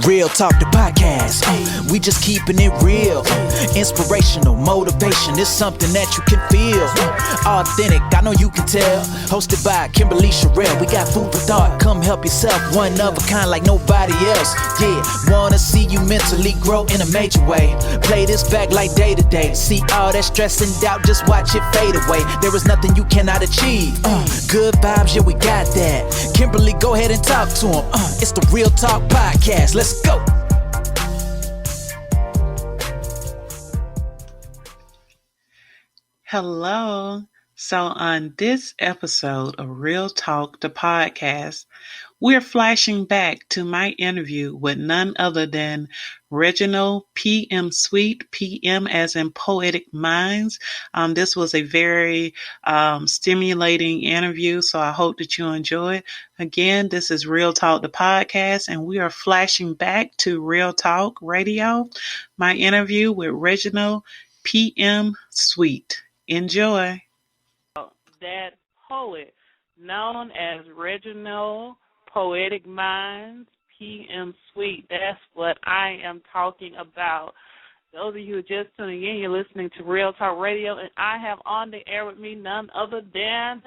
Real Talk the podcast. We just keeping it real. Inspirational, motivation. It's something that you can feel. Authentic, I know you can tell. Hosted by Kimberly Sherrill. We got food for thought. Come help yourself. One of a kind like nobody else. Yeah, wanna see you mentally grow in a major way. Play this back like day to day. See all that stress and doubt, just watch it fade away. There is nothing you cannot achieve. Good vibes, yeah, we got that. Kimberly, go ahead and talk to him. It's the Real Talk Podcast. Let's go. Hello. So on this episode of Real Talk, the podcast, we're flashing back to my interview with none other than Reginald PM Sweet, PM as in Poetic Minds. This was a very stimulating interview, so I hope that you enjoy it. Again, this is Real Talk, the podcast, and we are flashing back to Real Talk Radio, my interview with Reginald PM Sweet. Enjoy. That poet known as Reginald Poetic Minds, PM Sweet. That's what I am talking about. Those of you who are just tuning in, you're listening to Real Talk Radio, and I have on the air with me none other than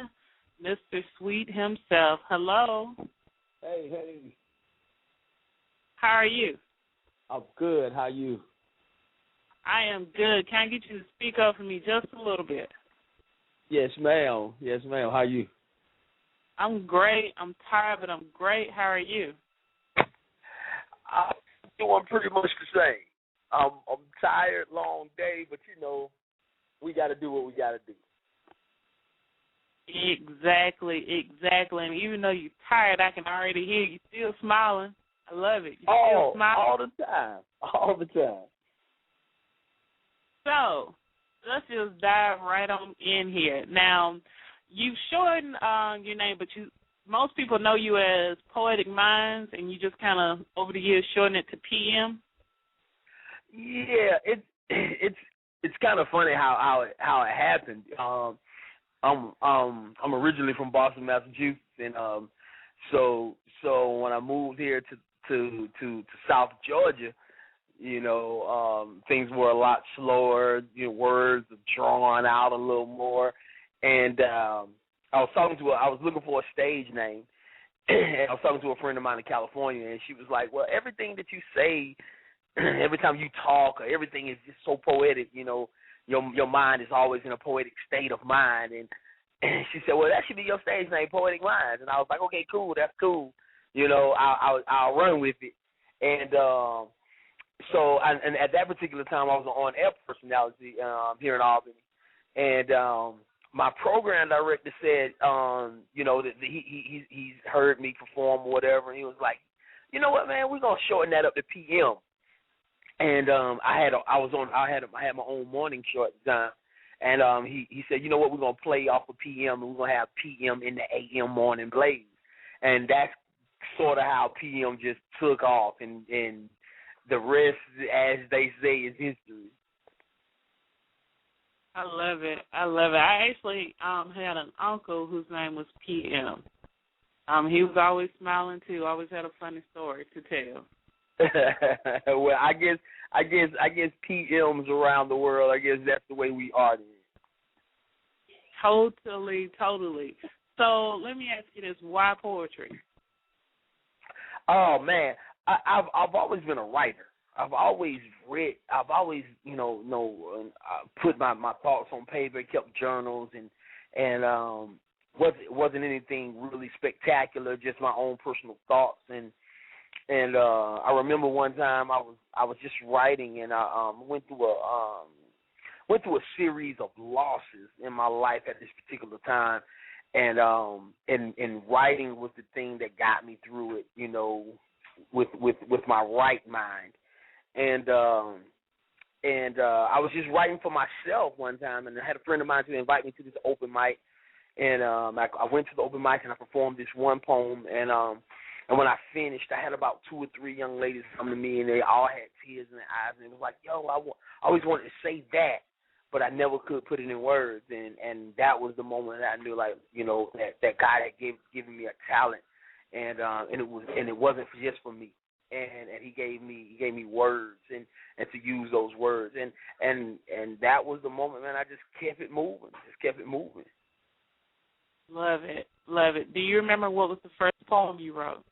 Mr. Sweet himself. Hello. Hey. How are you? I'm good. How are you? I am good. Can I get you to speak up for me just a little bit? Yes, ma'am. How are you? I'm great. I'm tired, but I'm great. How are you? I'm doing pretty much the same. I'm tired, long day, but we got to do what we got to do. Exactly. And even though you're tired, I can already hear you still smiling. I love it. You're still smiling. All the time. So, let's just dive right on in here. Now, you shortened your name, but most people know you as Poetic Minds, and you just kind of over the years shortened it to PM. Yeah, it's kind of funny how it happened. I'm originally from Boston, Massachusetts, and so when I moved here to South Georgia, things were a lot slower. Words were drawn out a little more, and I was looking for a stage name, and I was talking to a friend of mine in California, and she was like, "Well, everything that you say, every time you talk, everything is just so poetic. Your mind is always in a poetic state of mind." And she said, "Well, that should be your stage name, Poetic Minds." And I was like, "Okay, cool, that's cool. I'll run with it." And so at that particular time, I was an on-air personality here in Albany, and my program director said, that he's heard me perform or whatever, and he was like, "You know what, man? We're gonna shorten that up to PM." And I had my own morning show at the time, and he said, "You know what? We're gonna play off of PM, and we're gonna have PM in the AM morning blaze," and that's sort of how PM just took off, and the rest, as they say, is history. I love it. I actually had an uncle whose name was PM. He was always smiling too. Always had a funny story to tell. Well, I guess PMs around the world, I guess that's the way we are. Totally. So let me ask you this: why poetry? Oh man, I've always been a writer. I've always read. I've always, put my thoughts on paper, kept journals, and wasn't anything really spectacular. Just my own personal thoughts. And I remember one time I was just writing, and I went through a series of losses in my life at this particular time, and writing was the thing that got me through it. With my right mind. And I was just writing for myself one time, and I had a friend of mine to invite me to this open mic, and I went to the open mic and I performed this one poem, and when I finished, I had about 2 or 3 young ladies come to me, and they all had tears in their eyes, and it was like, "Yo, I always wanted to say that, but I never could put it in words," and that was the moment that I knew, that God had given me a talent, and it wasn't just for me. And he gave me words and to use those words, and that was the moment, man. I just kept it moving. Love it, love it. Do you remember what was the first poem you wrote?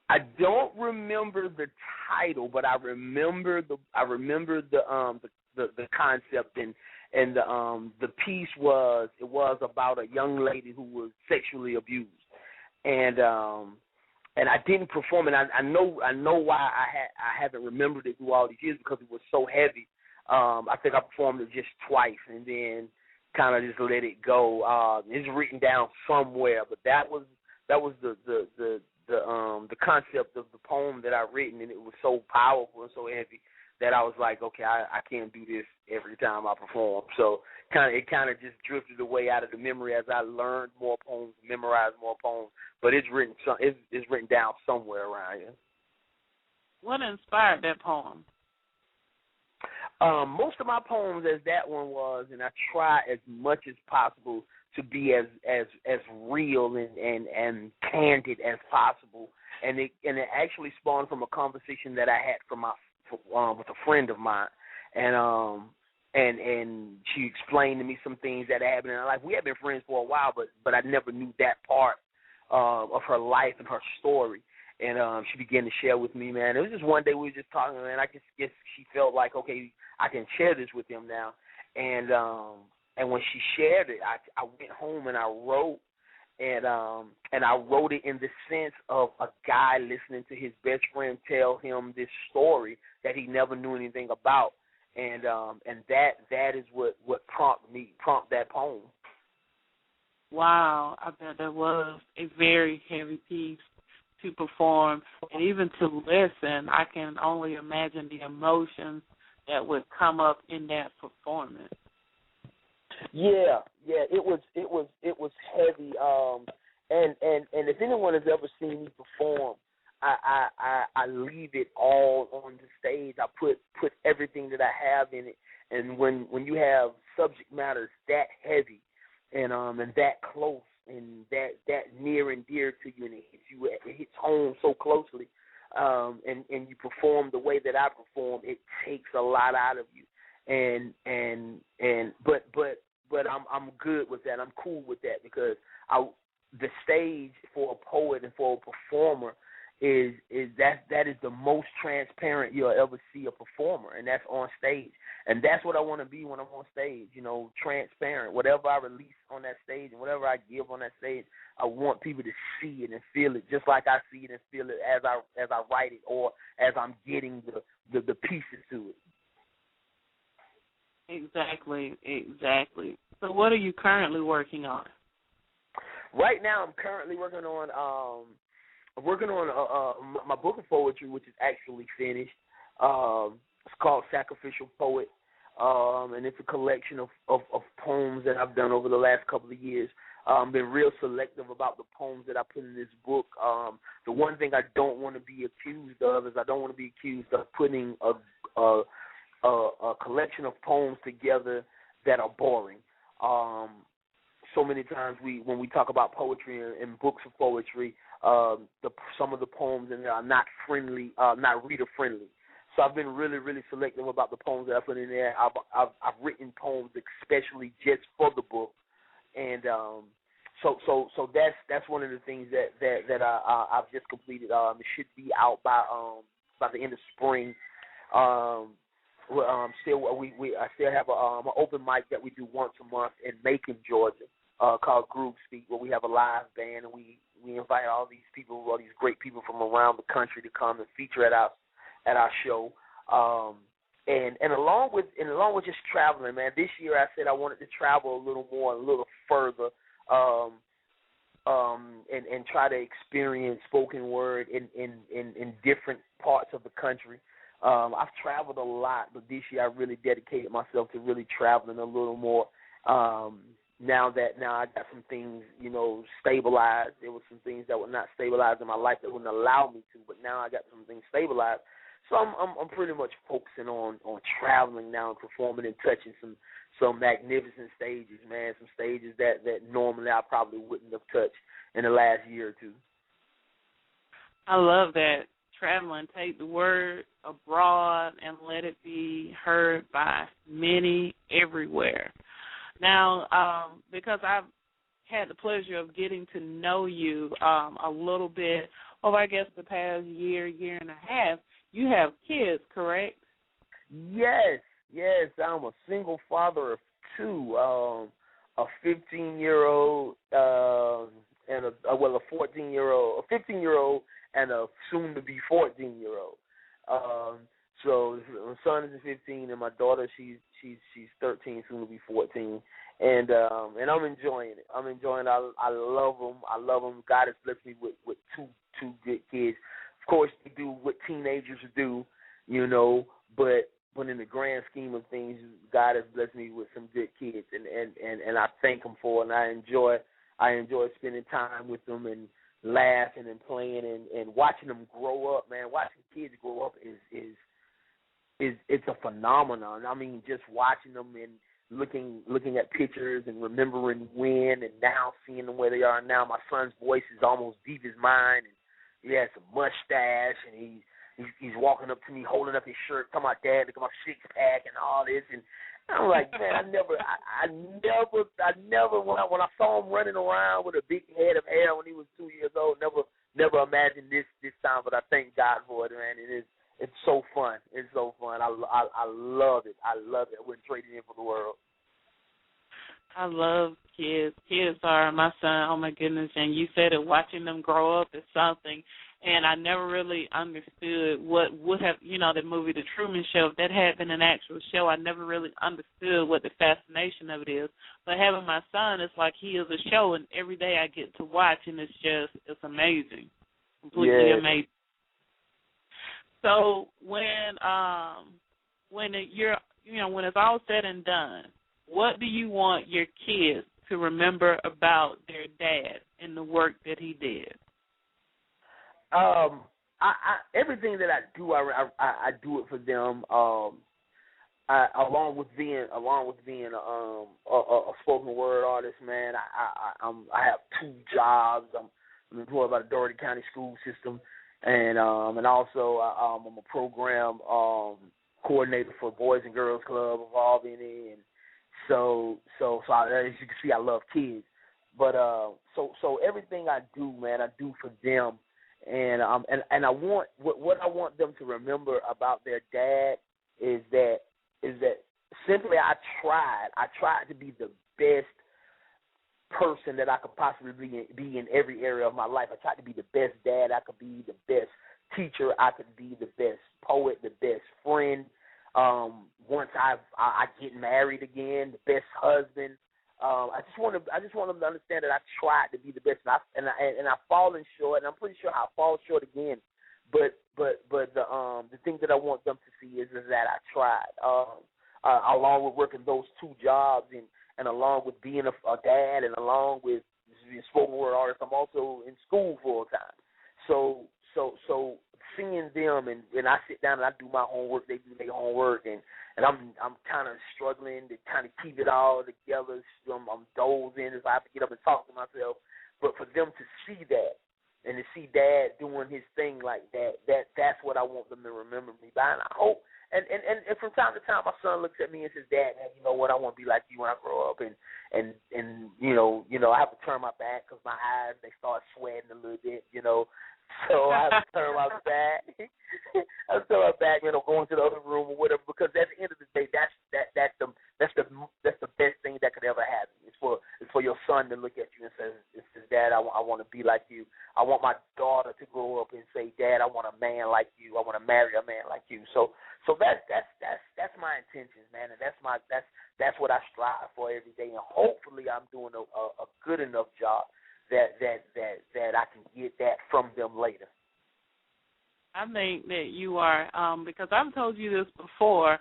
I don't remember the title, but I remember the concept, and the piece was about a young lady who was sexually abused, and I didn't perform it. I know why I haven't remembered it through all these years, because it was so heavy. I think I performed it just twice and then kind of just let it go. It's written down somewhere, but that was the concept of the poem that I've written, and it was so powerful and so heavy that I was like, okay, I can't do this every time I perform. So it kind of just drifted away out of the memory as I learned more poems, memorized more poems. But it's written down somewhere around here. What inspired that poem? Most of my poems, as that one was, and I try as much as possible to be as real and candid as possible. And it actually spawned from a conversation that I had with a friend of mine, and she explained to me some things that happened in her life. We had been friends for a while, but I never knew that part of her life and her story. And she began to share with me, man. It was just one day we were just talking, and I just guess she felt like, okay, I can share this with him now. And when she shared it, I went home and I wrote. And I wrote it in the sense of a guy listening to his best friend tell him this story that he never knew anything about, and that is what prompted that poem. Wow, I bet that was a very heavy piece to perform, and even to listen. I can only imagine the emotions that would come up in that performance. Yeah, it was heavy. And if anyone has ever seen me perform, I leave it all on the stage. I put everything that I have in it. And when you have subject matters that heavy and that close and that near and dear to you, and it hits home so closely, and you perform the way that I perform, it takes a lot out of you. But I'm good with that. I'm cool with that, because the stage for a poet and for a performer is that is the most transparent you'll ever see a performer, and that's on stage. And that's what I want to be when I'm on stage, transparent. Whatever I release on that stage and whatever I give on that stage, I want people to see it and feel it just like I see it and feel it as I write it, or as I'm getting the pieces to it. Exactly. So what are you currently working on? Right now, I'm currently working on my book of poetry, which is actually finished. It's called Sacrificial Poet, and it's a collection of poems that I've done over the last couple of years. Been real selective about the poems that I put in this book. The one thing I don't want to be accused of is I don't want to be accused of putting a collection of poems together that are boring. So many times when we talk about poetry and books of poetry, some of the poems in there are not friendly, not reader friendly. So I've been really, really selective about the poems that I put in there. I've written poems especially just for the book, and so that's one of the things that I've just completed. It should be out by the end of spring. I still have an open mic that we do once a month in Macon, Georgia, called Groove Speak, where we have a live band, and we invite all these great people from around the country to come and feature at our show. And along with just traveling, man, this year I said I wanted to travel a little more, a little further, and try to experience spoken word in different parts of the country. I've traveled a lot, but this year I really dedicated myself to really traveling a little more. Now I got some things, stabilized. There were some things that were not stabilized in my life that wouldn't allow me to, but now I got some things stabilized. So I'm pretty much focusing on traveling now and performing and touching some magnificent stages, man. Some stages that normally I probably wouldn't have touched in the last year or two. I love that. travel and take the word abroad and let it be heard by many everywhere. Now, because I've had the pleasure of getting to know you a little bit over, I guess, the past year and a half, you have kids, correct? Yes. I'm a single father of two, a 15-year-old and a 14-year-old, a 15-year-old and a soon-to-be 14-year-old. So my son is 15 and my daughter she's 13, soon to be 14, and I'm enjoying it. I love them. God has blessed me with two good kids. Of course, they do what teenagers do, but in the grand scheme of things, God has blessed me with some good kids, and I thank Him for it. And I enjoy spending time with them and laughing and playing and watching them grow up. Man, watching kids grow up is it's a phenomenon. I mean, just watching them and looking at pictures and remembering when, and now seeing them where they are now. My son's voice is almost deep as mine, and he has a mustache, and he's walking up to me, holding up his shirt, talking about, Dad, look at my six-pack and all this. And I'm like, man, I never, when I saw him running around with a big head of hair when he was 2 years old, never imagined this time. But I thank God for it, man. It's so fun. It's so fun. I love it. I wouldn't trade it in for the world. I love kids. Kids are my son. Oh my goodness! And you said it. Watching them grow up is something. And I never really understood what would have, the movie The Truman Show, if that had been an actual show, I never really understood what the fascination of it is. But having my son, it's like he is a show, and every day I get to watch, and it's amazing, completely amazing. So when it's all said and done, what do you want your kids to remember about their dad and the work that he did? Everything that I do, I do it for them. Along with being a spoken word artist, man. I have two jobs. I'm employed by the Dougherty County School System, and also I'm a program coordinator for Boys and Girls Club of Albany, and so as you can see, I love kids. But so everything I do, man, I do for them. And I want what I want them to remember about their dad is that simply I tried to be the best person that I could possibly be in every area of my life. I tried to be the best dad I could be, the best teacher I could be, the best poet, the best friend. Once I get married again, the best husband. I just want them to understand that I tried to be the best, and I've fallen short, and I'm pretty sure I'll fall short again. But the thing that I want them to see is that I tried. Along with working those two jobs, and along with being a dad, and along with being a spoken word artist, I'm also in school full time. So seeing them, and I sit down and I do my homework, they do their homework, and I'm kind of struggling to kind of keep it all together. I'm dozing if I have to get up and talk to myself. But for them to see that and to see Dad doing his thing like that's what I want them to remember me by. And I hope, and from time to time, my son looks at me and says, Dad, man, you know what? I want to be like you when I grow up. And I have to turn my back because my eyes, they start sweating a little bit, So I have to turn my back. Go into the other room or whatever. Because at the end of the day, that's the best thing that could ever happen. It's for your son to look at you and say, Dad, I want to be like you. I want my daughter to grow up and say, Dad, I want a man like you. I want to marry a man like you. So that's my intentions, man, and that's what I strive for every day. And hopefully, I'm doing a good enough job that I can get that from them later. I think that you are, because I've told you this before,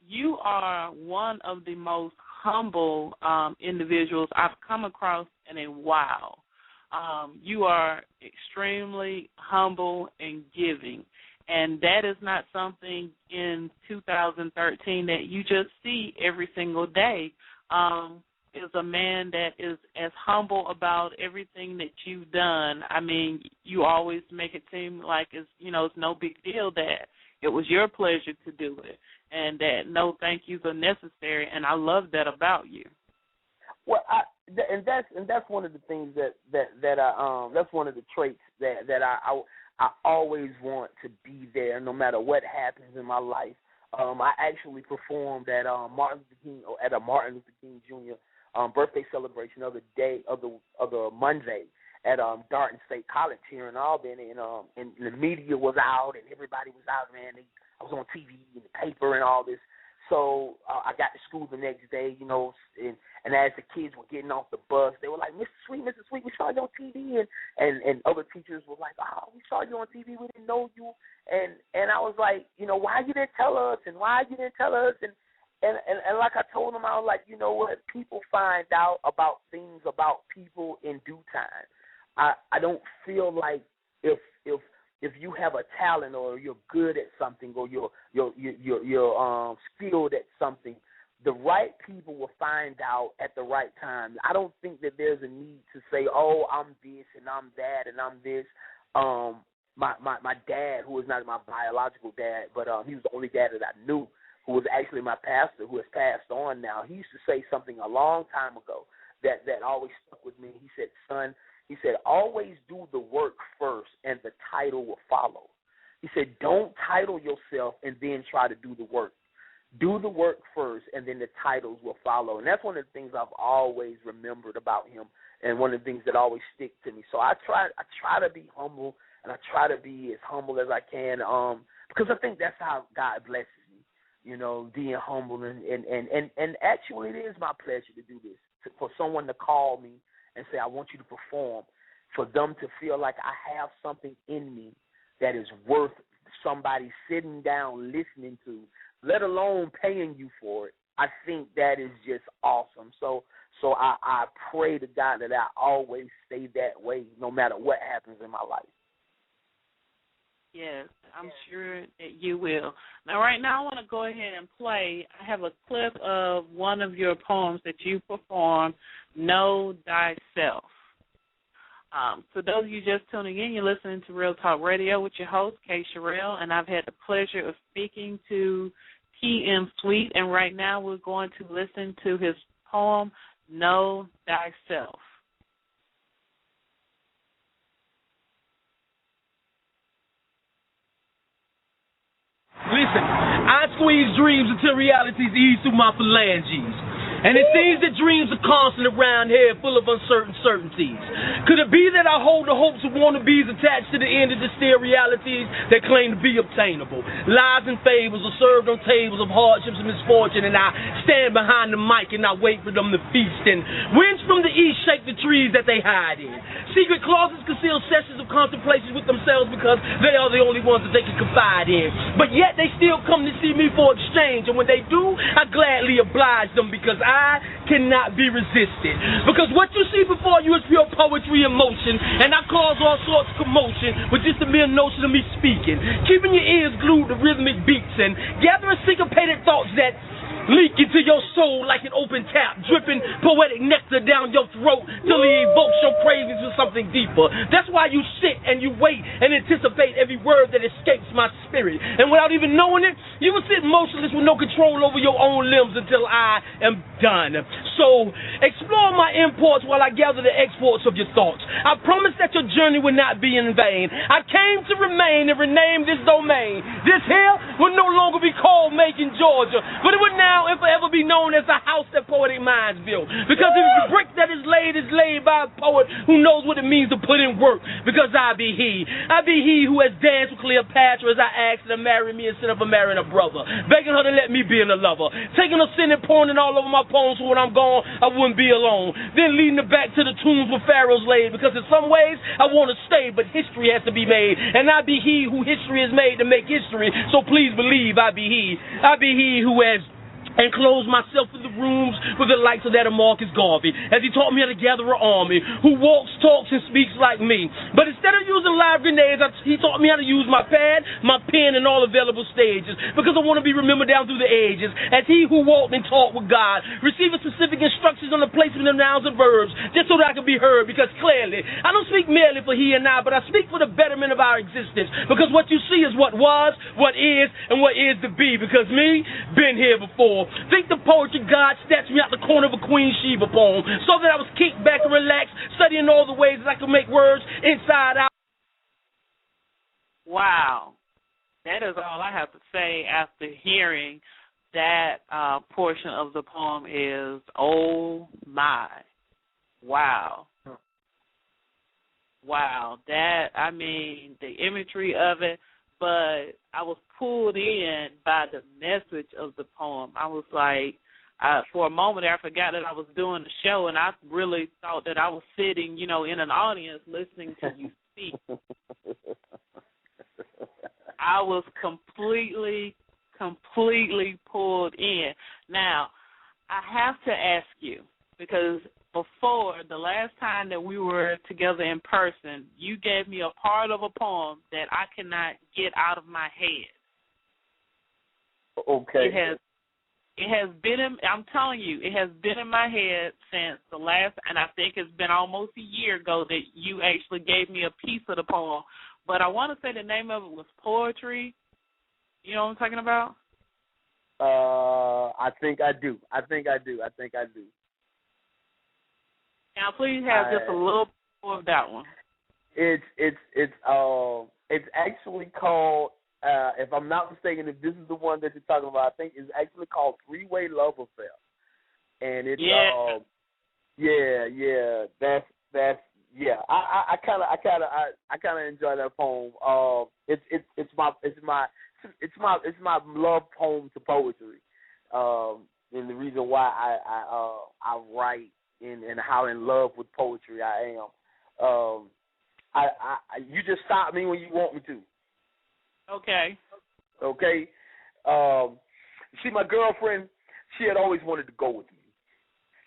you are one of the most humble individuals I've come across in a while. You are extremely humble and giving, and that is not something in 2013 that you just see every single day. is a man that is as humble about everything that you've done. I mean, you always make it seem like it's no big deal that it was your pleasure to do it, and that no thank yous are necessary. And I love that about you. Well, that's one of the things that that's one of the traits that I always want to be there, no matter what happens in my life. I actually performed at a Martin Luther King Jr. Birthday celebration of the Monday at Darton State College here in Albany, and the media was out and everybody was out, man. I was on TV and the paper and all this. So I got to school the next day, and as the kids were getting off the bus, they were like, Mr. Sweet, we saw you on TV. And other teachers were like, oh, we saw you on TV, we didn't know you. And I was like, why you didn't tell us? And why you didn't tell us? And like I told them, I was like, you know what? People find out about things about people in due time. I don't feel like if you have a talent or you're good at something or you're skilled at something, the right people will find out at the right time. I don't think that there's a need to say, oh, I'm this and I'm that and I'm this. My dad, who is not my biological dad, but he was the only dad that I knew, who was actually my pastor, who has passed on now. He used to say something a long time ago that always stuck with me. He said, son, always do the work first and the title will follow. He said, don't title yourself and then try to do the work. Do the work first and then the titles will follow. And that's one of the things I've always remembered about him and one of the things that always stick to me. So I try to be humble, and I try to be as humble as I can because I think that's how God blesses me, being humble. And actually it is my pleasure to do this, for someone to call me and say, I want you to perform, for them to feel like I have something in me that is worth somebody sitting down listening to, let alone paying you for it. I think that is just awesome. So I pray to God that I always stay that way no matter what happens in my life. Yes, I'm sure that you will. Now, right now, I want to go ahead and play. I have a clip of one of your poems that you performed, Know Thyself. For those of you just tuning in, you're listening to Real Talk Radio with your host, Kay Sherrill, and I've had the pleasure of speaking to PM Sweet, and right now we're going to listen to his poem, Know Thyself. Listen, I squeeze dreams until realities ease through my phalanges. And it seems that dreams are constant around here, full of uncertain certainties. Could it be that I hold the hopes of wannabes attached to the end of the stare realities that claim to be obtainable? Lies and fables are served on tables of hardships and misfortune, and I stand behind the mic and I wait for them to feast. And winds from the east shake the trees that they hide in. Secret closets conceal sessions of contemplation with themselves because they are the only ones that they can confide in. But yet they still come to see me for exchange, and when they do, I gladly oblige them because I cannot be resisted. Because what you see before you is pure poetry in motion, and I cause all sorts of commotion with just a mere notion of me speaking, keeping your ears glued to rhythmic beats and gathering syncopated thoughts that leak into your soul like an open tap, dripping poetic nectar down your throat till it evokes your cravings for something deeper. That's why you sit and you wait and anticipate every word that escapes my spirit. And without even knowing it, you will sit motionless with no control over your own limbs until I am done. So explore my imports while I gather the exports of your thoughts. I promise that your journey will not be in vain. I came to remain and rename this domain. This here will no longer be called Macon, Georgia, but it will now and forever be known as the house that poetic minds built. Because if the brick that is laid by a poet who knows what it means to put in work. Because I be he who has danced with Cleopatra as I asked her to marry me instead of her marrying a brother, begging her to let me be in a lover, taking her sin and pouring it all over my poems so when I'm gone I wouldn't be alone, then leading her back to the tombs where pharaohs laid. Because in some ways I want to stay, but history has to be made, and I be he who history is made to make history. So please believe I be he who has and close myself in the rooms with the likes of that of Marcus Garvey, as he taught me how to gather an army who walks, talks, and speaks like me. But instead of using live grenades, he taught me how to use my pad, my pen, and all available stages, because I want to be remembered down through the ages as he who walked and talked with God, receiving specific instructions on the placement of nouns and verbs, just so that I can be heard, because clearly, I don't speak merely for he and I, but I speak for the betterment of our existence, because what you see is what was, what is, and what is to be, because me, been here before. Think the poetry God snatched me out the corner of a Queen Sheba poem, so that I was kicked back and relaxed, studying all the ways that I could make words inside out. Wow. That is all I have to say after hearing that portion of the poem is, oh my. Wow. Wow. That, I mean, the imagery of it, but I was pulled in by the message of the poem. I was like, for a moment there, I forgot that I was doing the show, and I really thought that I was sitting, in an audience listening to you speak. I was completely pulled in. Now, I have to ask you, because before, the last time that we were together in person, you gave me a part of a poem that I cannot get out of my head. Okay. It has been I'm telling you, it has been in my head since the last, and I think it's been almost a year ago that you actually gave me a piece of the poem. But I want to say the name of it was Poetry. You know what I'm talking about? I think I do. Now, please have just a little more of that one. It's actually called, if I'm not mistaken, if this is the one that you're talking about, I think it's actually called Three-Way Love Affair. And it's I kind of enjoy that poem. It's my love poem to poetry. And the reason why I write and how in love with poetry I am. You just stop me when you want me to. Okay. See, my girlfriend, she had always wanted to go with me.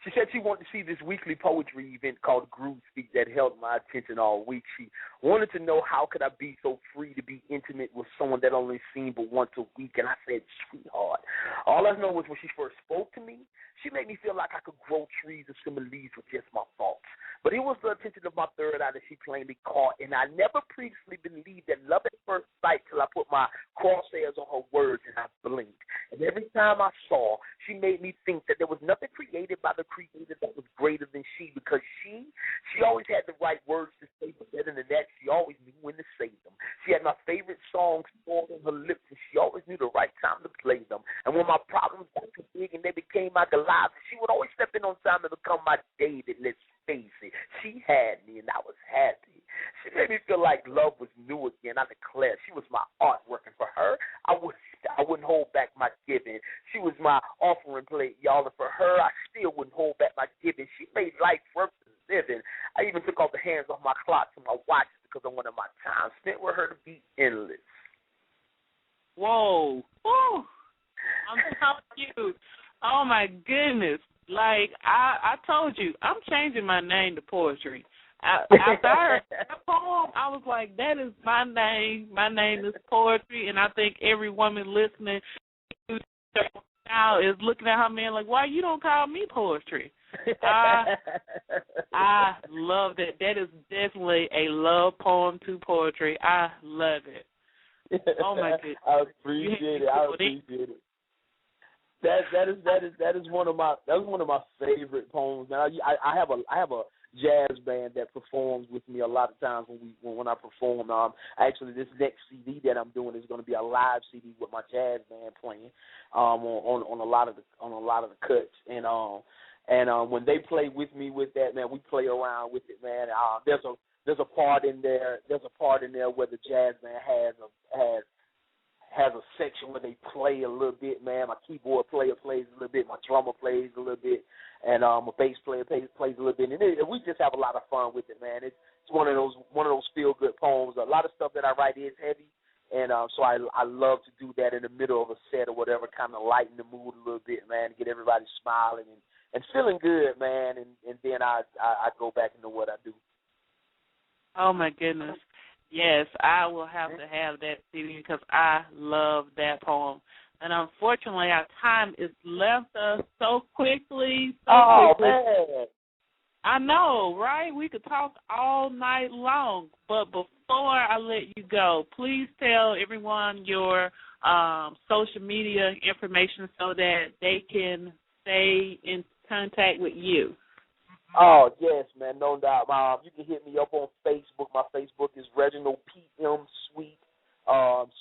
She said she wanted to see this weekly poetry event called Groove Speak that held my attention all week. She wanted to know how could I be so free to be intimate with someone that only seen but once a week. And I said, sweetheart, all I know was when she first spoke to me, she made me feel like I could grow trees and swim in leaves with just my thoughts. But it was the attention of my third eye that she plainly caught, and I never previously believed that love at first sight till I put my crosshairs on her words and I blinked. And every time I saw, she made me think that there was nothing created by the creator that was greater than she, because she always had the right words to say, but better than that, she always knew when to say them. She had my favorite songs poured on her lips, and she always knew the right time to play them. And when my problems got too big and they became my Goliath, she would always step in on time and become my David. Let's face it, she had me, and I was happy. She made me feel like love was new again. I declare, she was my art working for her. I wouldn't hold back my giving. She was my offering plate, y'all, and for her, I still wouldn't hold back my giving. She made life worth living. I even took off the hands off my clock to my watch because I wanted my time spent with her to be endless. Whoa. Woo. I'm telling you. Oh, my goodness. Like, I told you, I'm changing my name to Poetry. After I heard that poem, I was like, that is my name. My name is Poetry, and I think every woman listening now is looking at her man like, why you don't call me Poetry? I love that. That is definitely a love poem to poetry. I love it. Oh, my goodness. I appreciate it. That is one of my favorite poems. Now I have a jazz band that performs with me a lot of times when I perform. Actually, this next CD that I'm doing is going to be a live CD with my jazz band playing on a lot of the cuts. And when they play with me with that, man, we play around with it, man. There's a part in there. There's a part in there where the jazz band has a section where they play a little bit, man. My keyboard player plays a little bit, my drummer plays a little bit, and my bass player plays a little bit, and we just have a lot of fun with it, man. It's one of those feel good poems. A lot of stuff that I write is heavy, and so I love to do that in the middle of a set or whatever, kind of lighten the mood a little bit, man, to get everybody smiling and feeling good, man, and then I go back into what I do. Oh, my goodness. Yes, I will have to have that CD because I love that poem. And unfortunately, our time is left us so quickly. Man. I know, right? We could talk all night long. But before I let you go, please tell everyone your social media information so that they can stay in contact with you. Oh, yes, man, no doubt. You can hit me up on Facebook. My Facebook is Reginald PM Sweet.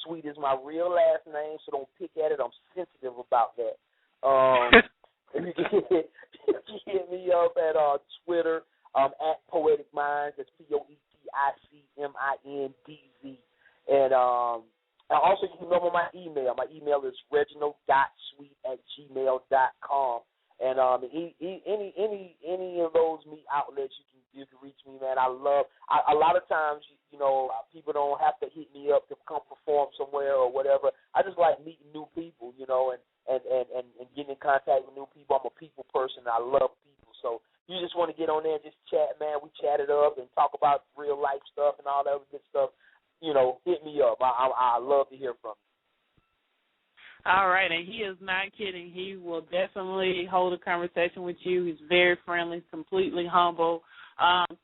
Sweet is my real last name, so don't pick at it. I'm sensitive about that. You can hit me up at Twitter at Poetic Minds. That's POETICMINDZ. And also you can go on my email. My email is reginald.sweet@gmail.com. And any of those outlets you can reach me, man. I love a lot of times, people don't have to hit me up to come perform somewhere or whatever. I just like meeting new people, and getting in contact with new people. I'm a people person. I love people. So you just want to get on there and just chat, man. We chat it up and talk about real life stuff and all that other good stuff. Hit me up. I love to hear from you. All right, and he is not kidding. He will definitely hold a conversation with you. He's very friendly, completely humble.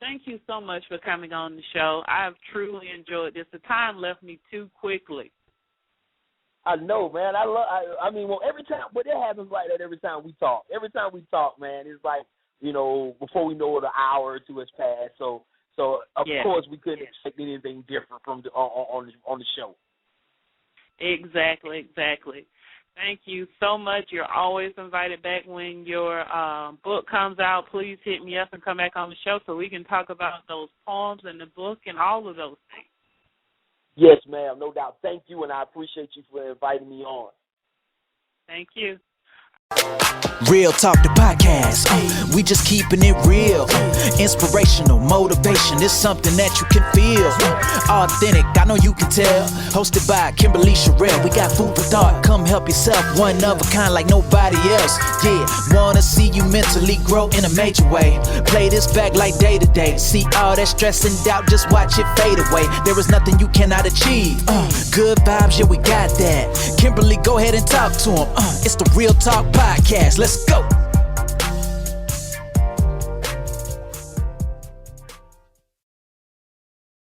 Thank you so much for coming on the show. I've truly enjoyed this. The time left me too quickly. I know, man. Every time, but it happens like that every time we talk. Every time we talk, man, it's like, before we know it, an hour or two has passed. So of course we couldn't expect anything different from on the show. Exactly. Thank you so much. You're always invited back when your book comes out. Please hit me up and come back on the show so we can talk about those poems and the book and all of those things. Yes, ma'am, no doubt. Thank you, and I appreciate you for inviting me on. Thank you. Real Talk the podcast, we just keeping it real. Inspirational, motivation, it's something that you can feel. Authentic, I know you can tell. Hosted by Kimberly Sherrill. We got food for thought, come help yourself. One of a kind like nobody else. Yeah, wanna see you mentally grow in a major way. Play this back like day to day. See all that stress and doubt, just watch it fade away. There is nothing you cannot achieve. Good vibes, yeah, we got that. Kimberly, go ahead and talk to him. It's the Real Talk podcast. Let's go.